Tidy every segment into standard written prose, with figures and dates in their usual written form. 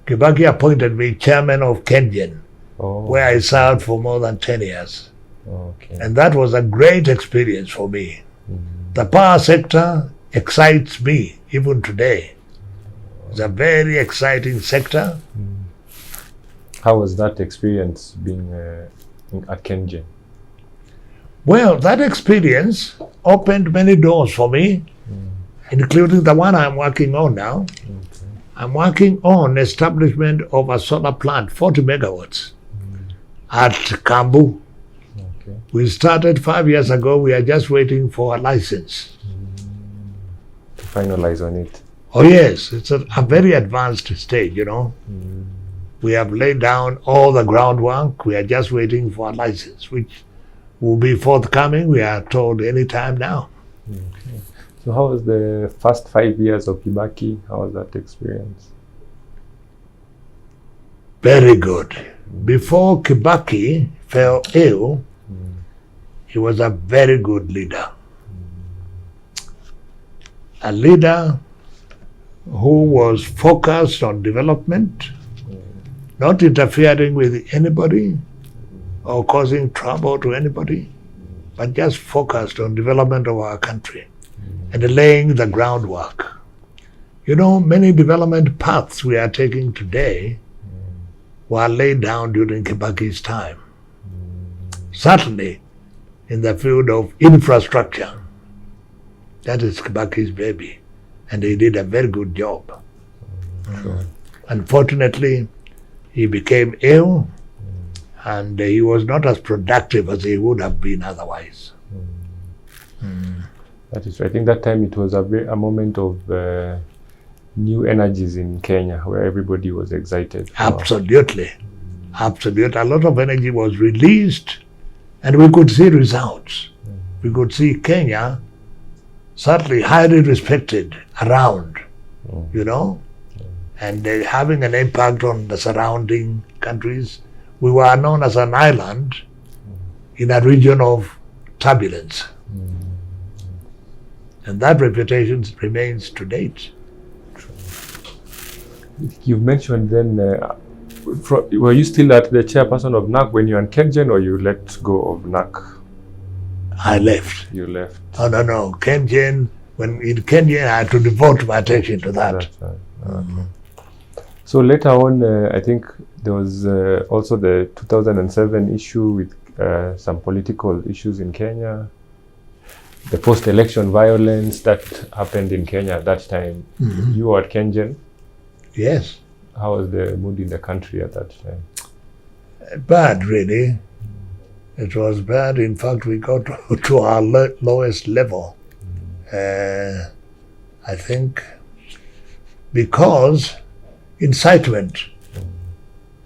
Kibaki appointed me chairman of Kenyan, Oh. where I served for more than 10 years. Okay. And that was a great experience for me. The power sector excites me even today. It's a very exciting sector. How was that experience being at Kenyan? Well, that experience opened many doors for me, including the one I'm working on now. I'm working on establishment of a solar plant, 40 megawatts, at Kambu. Okay. We started 5 years ago. We are just waiting for a license. To finalize on it. Oh yes, it's a very advanced stage, you know. We have laid down all the groundwork. We are just waiting for a license, which will be forthcoming, we are told, any time now. Okay. So how was the first 5 years of Kibaki? How was that experience? Very good. Before Kibaki fell ill, he was a very good leader. A leader who was focused on development, not interfering with anybody or causing trouble to anybody, but just focused on development of our country and laying the groundwork. You know, many development paths we are taking today were laid down during Kibaki's time. Certainly in the field of infrastructure. That is Kibaki's baby. And he did a very good job. Sure. Unfortunately, he became ill and he was not as productive as he would have been otherwise. That is, I think that time it was a moment of new energies in Kenya where everybody was excited. Absolutely. Absolutely. A lot of energy was released and we could see results. We could see Kenya certainly highly respected around, you know, and having an impact on the surrounding countries. We were known as an island in a region of turbulence. And that reputation remains to date. You've mentioned then, were you still at the chairperson of NAC when you were in Kenyan, or you let go of NAC? I left. You left. Oh, no. Kenyan, when in Kenya, I had to devote my attention to that. That's right. Okay. So later on, I think there was also the 2007 issue with some political issues in Kenya. The post-election violence that happened in Kenya at that time. You were at Kenyan. Yes. How was the mood in the country at that time? Bad, really. It was bad. In fact, we got to our lowest level. I think because incitement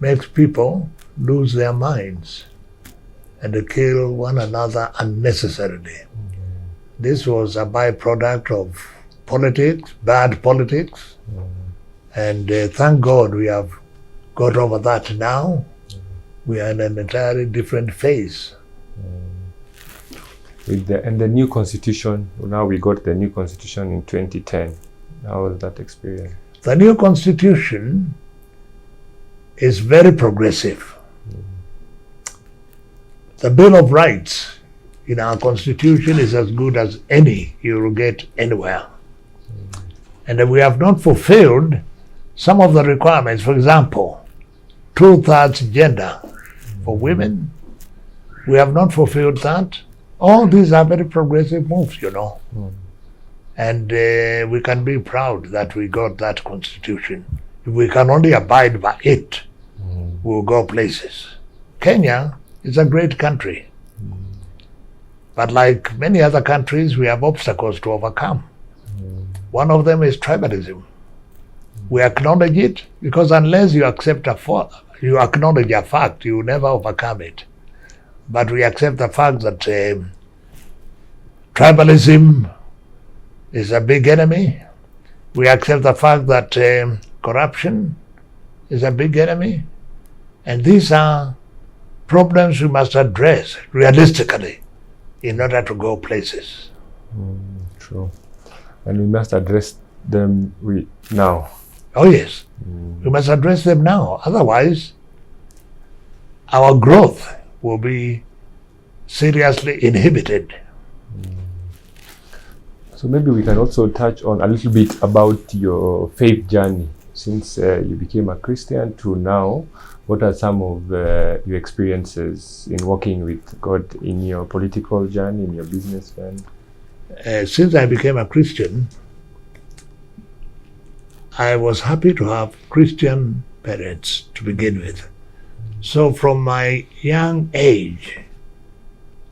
makes people lose their minds and they kill one another unnecessarily. This was a byproduct of politics, bad politics. And thank God we have got over that now. We are in an entirely different phase. With the new constitution, now we got the new constitution in 2010. How was that experience? The new constitution is very progressive. The Bill of Rights in our constitution is as good as any you will get anywhere. And we have not fulfilled some of the requirements. For example, 2/3 gender for women. We have not fulfilled that. All these are very progressive moves, you know. And we can be proud that we got that constitution. If we can only abide by it, we'll go places. Kenya is a great country. But like many other countries, we have obstacles to overcome. One of them is tribalism. We acknowledge it because unless you accept you acknowledge a fact, you never overcome it. But we accept the fact that tribalism is a big enemy. We accept the fact that corruption is a big enemy. And these are problems we must address realistically in order to go places. True. And we must address them now. Oh yes, we must address them now. Otherwise, our growth will be seriously inhibited. So maybe we can also touch on a little bit about your faith journey since you became a Christian to now. What are some of your experiences in working with God in your political journey, in your business journey? Since I became a Christian, I was happy to have Christian parents to begin with. So from my young age,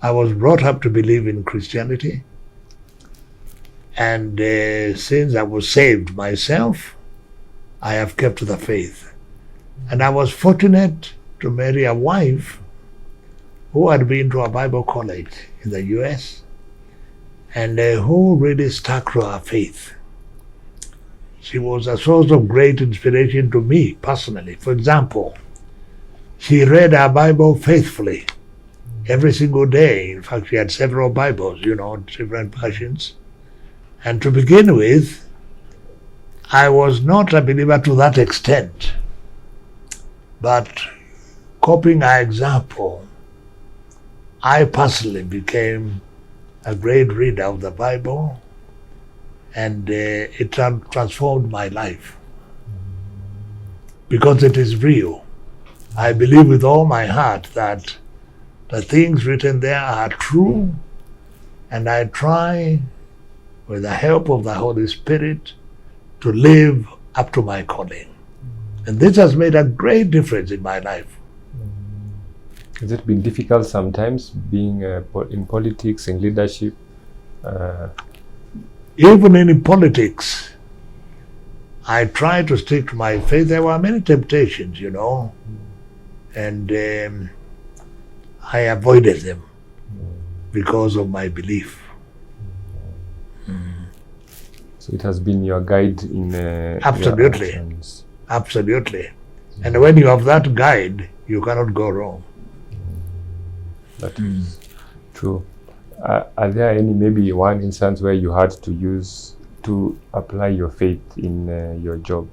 I was brought up to believe in Christianity. And since I was saved myself, I have kept the faith. And I was fortunate to marry a wife who had been to a Bible college in the US and who really stuck to her faith. She was a source of great inspiration to me personally. For example, she read her Bible faithfully every single day. In fact, she had several Bibles, different versions. And to begin with, I was not a believer to that extent. But copying her example, I personally became a great reader of the Bible, and it transformed my life. Because it is real. I believe with all my heart that the things written there are true, and I try, with the help of the Holy Spirit, to live up to my calling. And this has made a great difference in my life. Has it been difficult sometimes being in politics, in leadership? Even in politics, I try to stick to my faith. There were many temptations, and I avoided them because of my belief. So it has been your guide in Absolutely. Your actions. Absolutely. And when you have that guide, you cannot go wrong. That is true. Are there maybe one instance where you had to apply your faith in your job?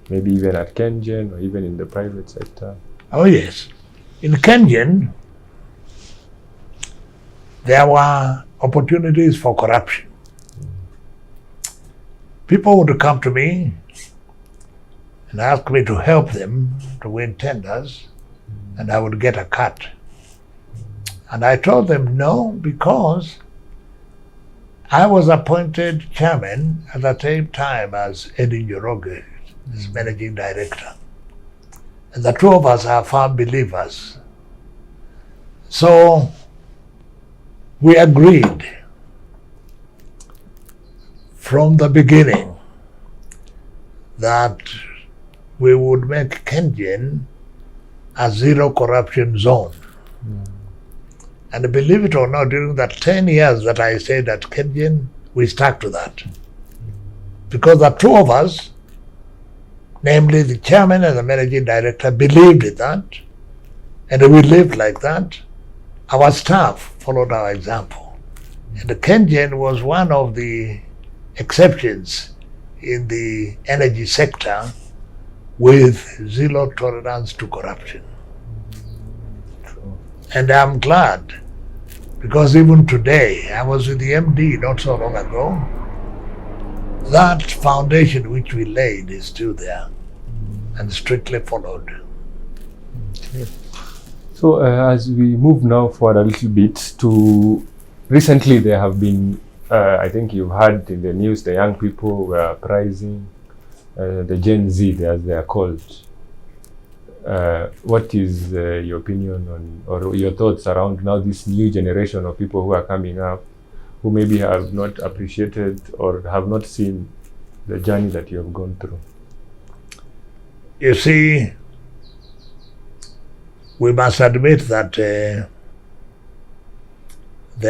Maybe even at Kengen or even in the private sector? Oh yes. In Kengen, there were opportunities for corruption. People would come to me and ask me to help them to win tenders, and I would get a cut. And I told them no, because I was appointed chairman at the same time as Eddie Njoroge, as managing director. And the two of us are firm believers. So we agreed from the beginning that we would make Kengen a zero corruption zone. And believe it or not, during that 10 years that I stayed at Kengen, we stuck to that. Because the two of us, namely the chairman and the managing director, believed in that, and we lived like that. Our staff followed our example. And Kengen was one of the exceptions in the energy sector with zero tolerance to corruption. And I'm glad, because even today, I was with the MD not so long ago, that foundation which we laid is still there and strictly followed. Okay. So as we move now forward a little bit to, recently there have been, I think you've heard in the news, the young people were praising the Gen Z, as they are called. What is your opinion on, or your thoughts around now this new generation of people who are coming up, who maybe have not appreciated or have not seen the journey that you have gone through? You see, we must admit that there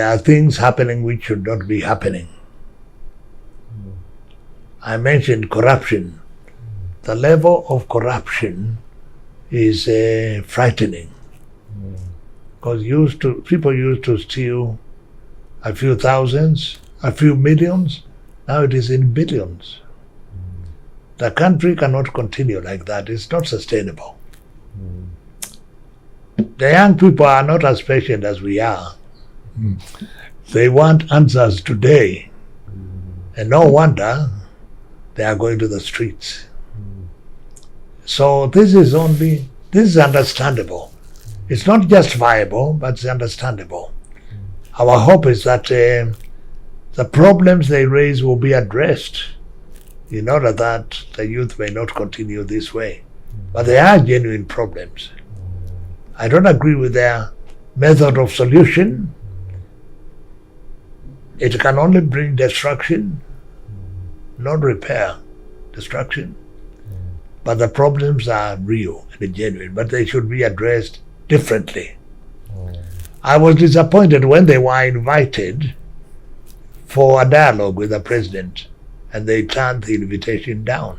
are things happening which should not be happening. I mentioned corruption. The level of corruption is frightening. Because people used to steal a few thousands, a few millions. Now it is in billions. The country cannot continue like that. It's not sustainable. The young people are not as patient as we are. They want answers today. And no wonder they are going to the streets. So this is understandable. It's not justifiable, but it's understandable. Our hope is that the problems they raise will be addressed in order that the youth may not continue this way. But they are genuine problems. I don't agree with their method of solution. It can only bring destruction, not repair, destruction. But the problems are real and genuine, but they should be addressed differently. I was disappointed when they were invited for a dialogue with the president and they turned the invitation down.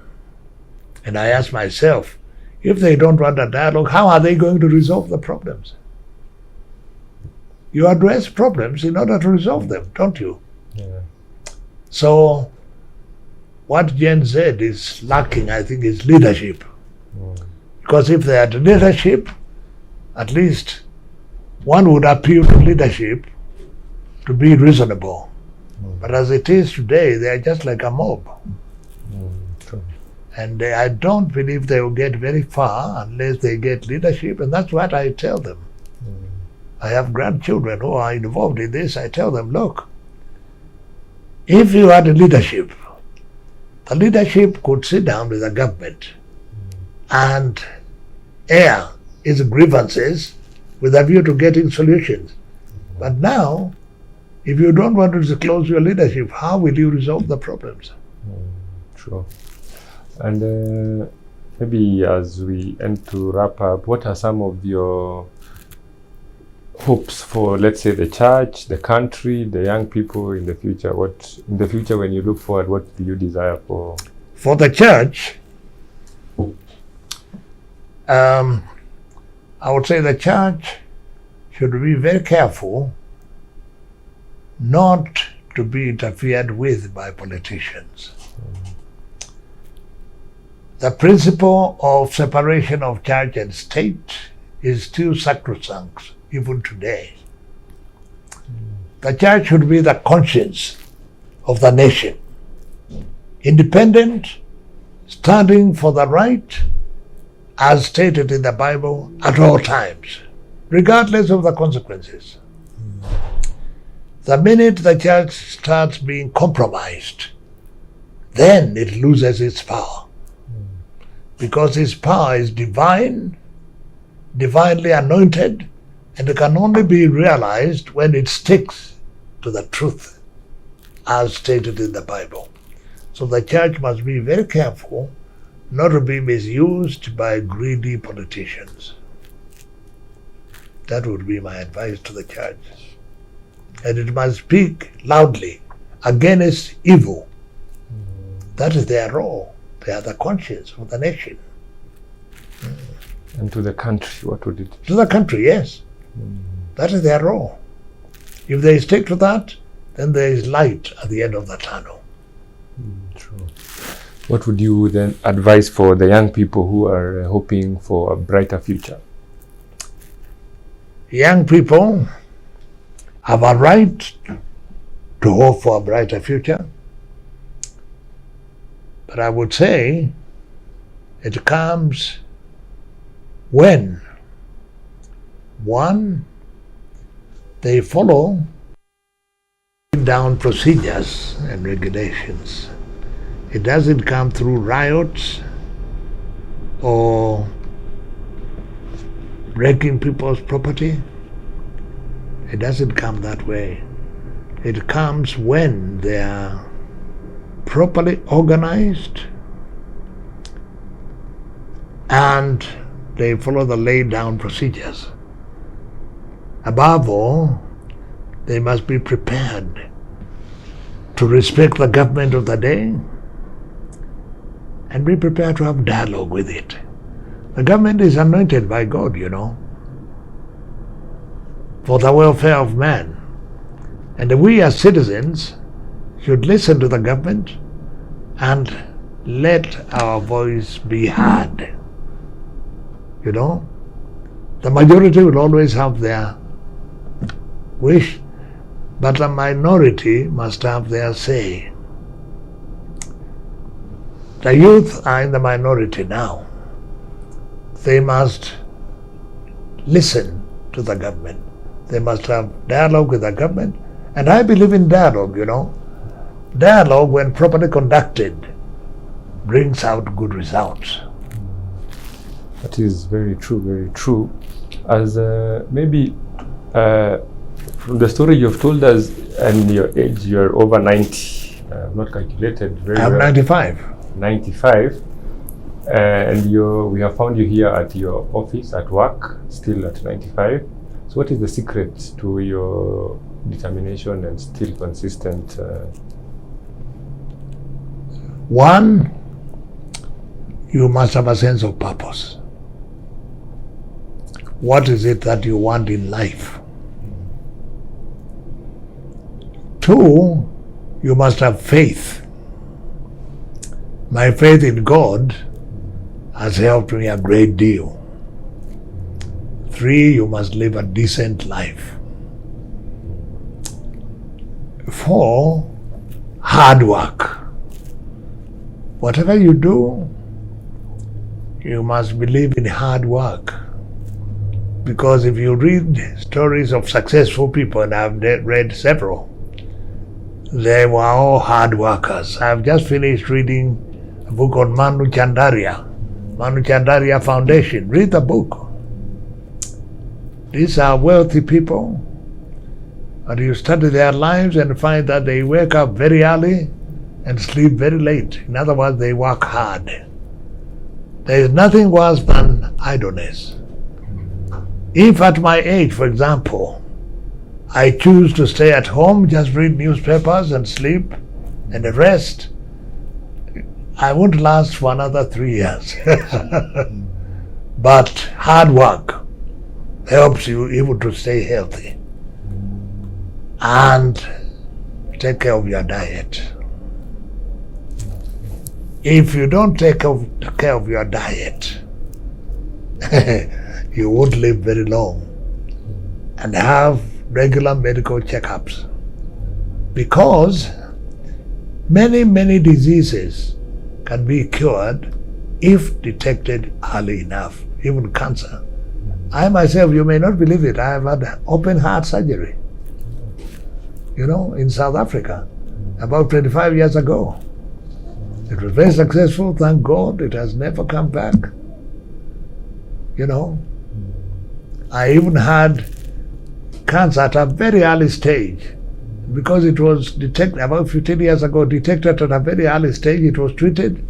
And I asked myself, if they don't want a dialogue, how are they going to resolve the problems? You address problems in order to resolve them, don't you? Yeah. So what Jen said is lacking, I think, is leadership. Because if they had leadership, at least one would appeal to leadership to be reasonable. But as it is today, they are just like a mob. True. And I don't believe they will get very far unless they get leadership, and that's what I tell them. I have grandchildren who are involved in this. I tell them, look, if you had leadership, the leadership could sit down with the government and air its grievances with a view to getting solutions. But now, if you don't want to disclose your leadership, how will you resolve the problems? Sure. And maybe as we end to wrap up, what are some of your hopes for, let's say, the church, the country, the young people in the future? What in the future, when you look forward, what do you desire for? For the church, I would say the church should be very careful not to be interfered with by politicians. The principle of separation of church and state is still sacrosanct even today. The church should be the conscience of the nation, independent, standing for the right as stated in the Bible at all times, regardless of the consequences. The minute the church starts being compromised, then it loses its power. Because its power is divine, divinely anointed, and it can only be realized when it sticks to the truth as stated in the Bible. So the church must be very careful not to be misused by greedy politicians. That would be my advice to the church. And it must speak loudly against evil. That is their role. They are the conscience of the nation. And to the country, what would it? To the country, yes. That is their role. If they stick to that, then there is light at the end of the tunnel. True. What would you then advise for the young people who are hoping for a brighter future? Young people have a right to hope for a brighter future. But I would say it comes when, one, they follow down procedures and regulations. It doesn't come through riots or breaking people's property. It doesn't come that way. It comes when they are properly organized and they follow the laid down procedures. Above all, they must be prepared to respect the government of the day and be prepared to have dialogue with it. The government is anointed by God, for the welfare of man. And we as citizens should listen to the government and let our voice be heard. You know, the majority will always have their wish, but the minority must have their say. The youth are in the minority now. They must listen to the government. They must have dialogue with the government. And I believe in dialogue, you know. Dialogue, when properly conducted, brings out good results. That is very true, very true. As maybe from the story you've told us and your age, you're over 90. I've not calculated very well. I'm 95. 95. And we have found you here at your office, at work, still at 95. So what is the secret to your determination and still consistent? One, you must have a sense of purpose. What is it that you want in life? Two, you must have faith. My faith in God has helped me a great deal. Three, you must live a decent life. Four, hard work. Whatever you do, you must believe in hard work. Because if you read stories of successful people, and I've read several, they were all hard workers. I've just finished reading a book on Manu Chandaria Foundation. Read the book. These are wealthy people, and you study their lives and find that they wake up very early and sleep very late. In other words, they work hard. There is nothing worse than idleness. If at my age, for example, I choose to stay at home, just read newspapers and sleep and rest, I won't last for another 3 years. But hard work helps you even to stay healthy and take care of your diet. If you don't take care of your diet, you won't live very long, and have regular medical checkups, because many diseases can be cured if detected early enough, even cancer. I myself, you may not believe it, I have had open heart surgery, in South Africa about 25 years ago. It was very successful, thank God. It has never come back. I even had cancer at a very early stage, because it was detected about 15 years ago, detected at a very early stage. It was treated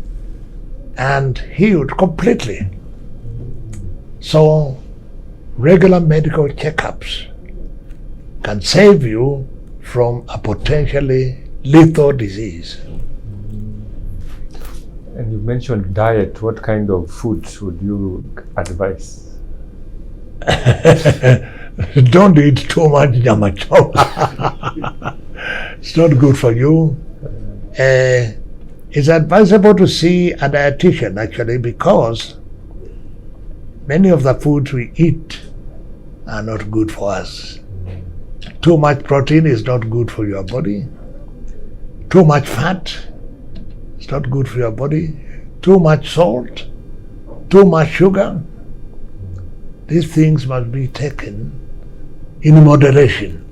and healed completely. So regular medical checkups can save you from a potentially lethal disease. And you mentioned diet. What kind of foods would you advise? Don't eat too much nyama choma. It's not good for you. It's advisable to see a dietitian, actually, because many of the foods we eat are not good for us. Too much protein is not good for your body. Too much fat is not good for your body. Too much salt, too much sugar. These things must be taken in moderation.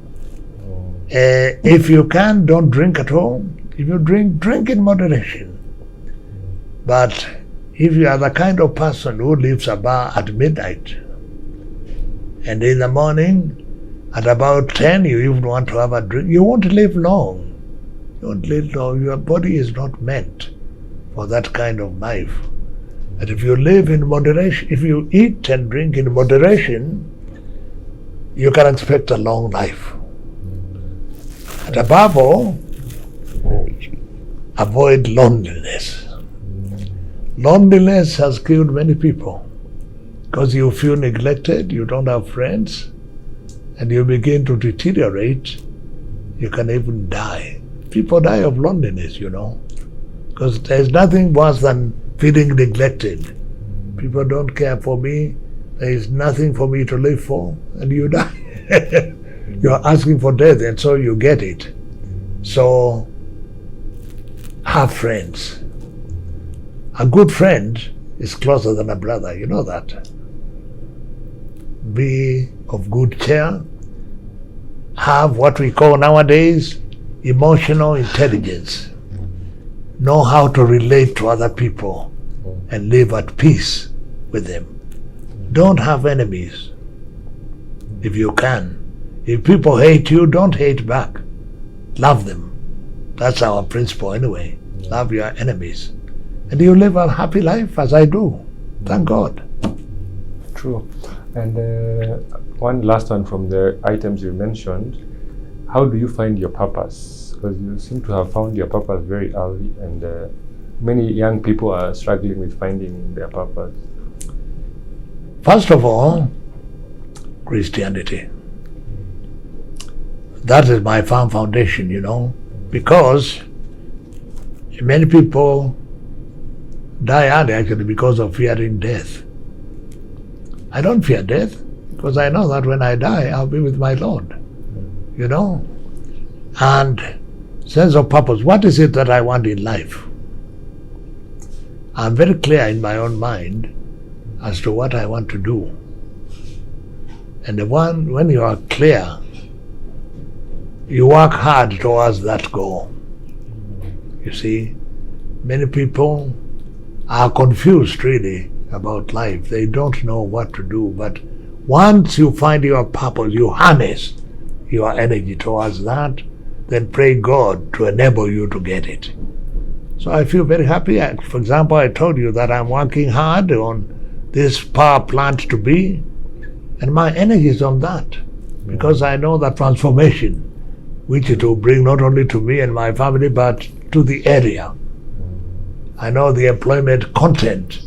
If you can, don't drink at all. If you drink in moderation. But if you are the kind of person who leaves a bar at midnight, and in the morning at about 10 you even want to have a drink, you won't live long. You won't live long. Your body is not meant for that kind of life. And if you live in moderation, if you eat and drink in moderation, you can expect a long life. And above all, avoid loneliness. Loneliness has killed many people, because you feel neglected, you don't have friends, and you begin to deteriorate. You can even die. People die of loneliness, because Because there's nothing worse than feeling neglected. People don't care for me. There is nothing for me to live for, and you die. You're asking for death, and so you get it. So, have friends. A good friend is closer than a brother, you know that. Be of good cheer. Have what we call nowadays emotional intelligence. Know how to relate to other people and live at peace with them. Don't have enemies if you can. If people hate you, don't hate back. Love them. That's our principle anyway. Love your enemies. And you live a happy life as I do. Thank God. True. And one last one from the items you mentioned. How do you find your purpose? Because you seem to have found your purpose very early, and many young people are struggling with finding their purpose. First of all, Christianity. That is my firm foundation, you know, because many people die early actually because of fearing death. I don't fear death because I know that when I die, I'll be with my Lord, you know. And sense of purpose, what is it that I want in life? I'm very clear in my own mind as to what I want to do. And when you are clear, you work hard towards that goal. You see, many people are confused really about life. They don't know what to do. But once you find your purpose, you harness your energy towards that, then pray God to enable you to get it. So I feel very happy. For example, I told you that I'm working hard on this power plant to be, and my energy is on that because I know the transformation which it will bring not only to me and my family but to the area. I know the employment content.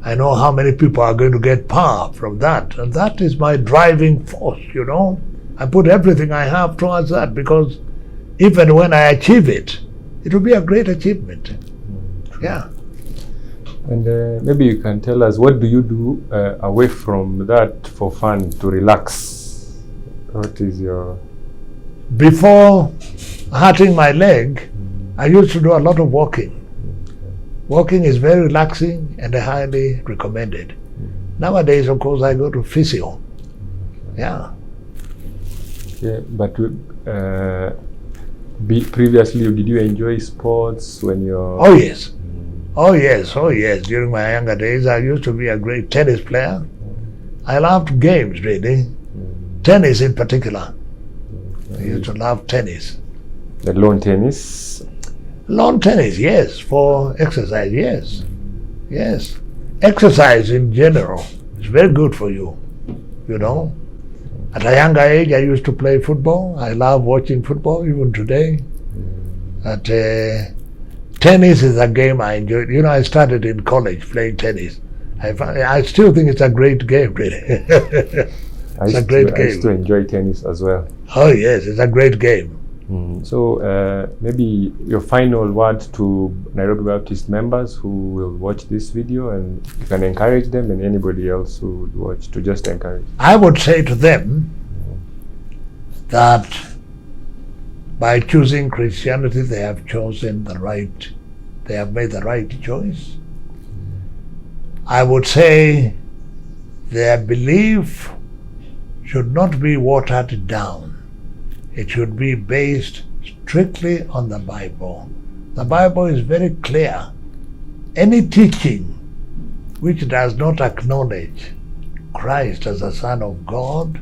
I know how many people are going to get power from that, and that is my driving force, you know. I put everything I have towards that because even when I achieve it, it will be a great achievement. Yeah. And maybe you can tell us, what do you do away from that for fun, to relax? What is your... Before hurting my leg, I used to do a lot of walking. Walking is very relaxing and I highly recommend it. Nowadays, of course, I go to physio. Yeah. Yeah, but previously, did you enjoy sports when you're... Oh yes. Oh yes, oh yes. During my younger days, I used to be a great tennis player. I loved games, really. Tennis in particular. I used to love tennis. The lawn tennis? Lawn tennis, yes. For exercise, yes. Yes. Exercise in general is very good for you, you know. At a younger age, I used to play football. I love watching football, even today. Tennis is a game I enjoy. You know, I started in college playing tennis. I still think it's a great game, really. It's a great game. I used to enjoy tennis as well. Oh yes, it's a great game. So maybe your final word to Nairobi Baptist members who will watch this video, and you can encourage them, and anybody else who would watch, to just encourage. I would say to them that by choosing Christianity, they have chosen the right, they have made the right choice. I would say their belief should not be watered down. It should be based strictly on the Bible. The Bible is very clear. Any teaching which does not acknowledge Christ as the Son of God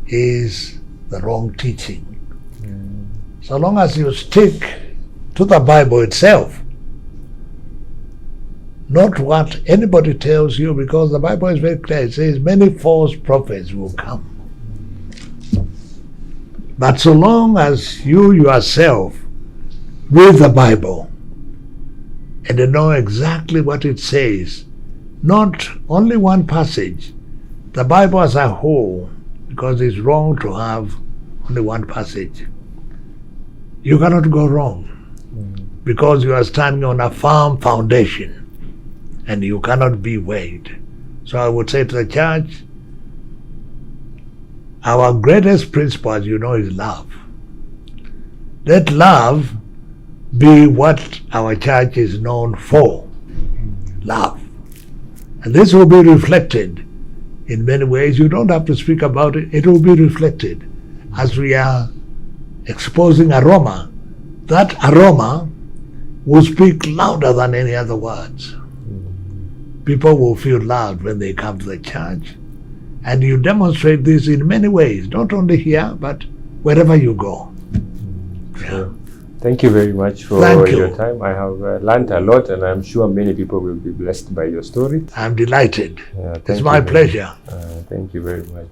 is the wrong teaching. So long as you stick to the Bible itself, not what anybody tells you, because the Bible is very clear. It says many false prophets will come. But so long as you yourself read the Bible and know exactly what it says, not only one passage, the Bible as a whole, because it's wrong to have only one passage. You cannot go wrong because you are standing on a firm foundation and you cannot be weighed. So I would say to the church, our greatest principle, as you know, is love. Let love be what our church is known for. Love. And this will be reflected in many ways. You don't have to speak about it. It will be reflected as we are exposing aroma. That aroma will speak louder than any other words. People will feel loved when they come to the church. And you demonstrate this in many ways, not only here, but wherever you go. Yeah. Thank you very much for your time. I have learned a lot, and I'm sure many people will be blessed by your story. I'm delighted. Yeah, it's my pleasure. Thank you very much.